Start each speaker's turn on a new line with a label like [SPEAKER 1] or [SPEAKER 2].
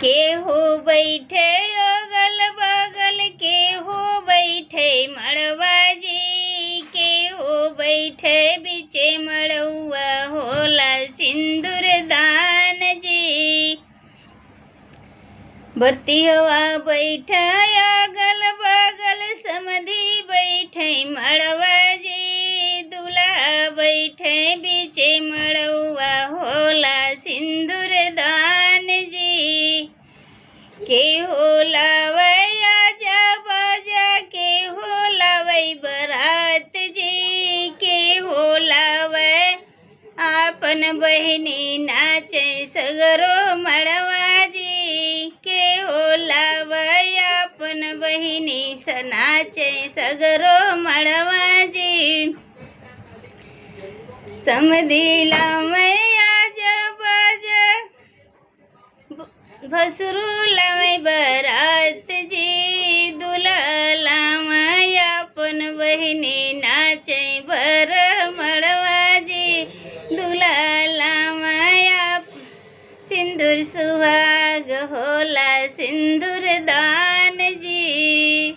[SPEAKER 1] केहू बैठे अगल बगल, केहू बैठे मड़वाजी, केहू बैठे बीचे मड़ुआ होला सिंदूर दान जी। बतिहवा बैठा अगल बगल, समधी बैठे मड़वाजी, दूल्हा बैठे बीचे मड़ुआ होला सिंदूर दान जी। केहू लावै आजा बाजा, केहू लावै बरात जी, केहू लावै आपन बहिनी नाचे सगरो मड़वाजी, केहू लावै आपन बहिनी नाचे सगरो मड़वाजी। समधी लावै आजा बाजा, भसरू लावै बरात जी, दूल्हा लावै आपन बहिनी नाचे भर मड़वाजी, दूल्हा लावै सिंदूर सुहाग होला सिंदूर दान जी।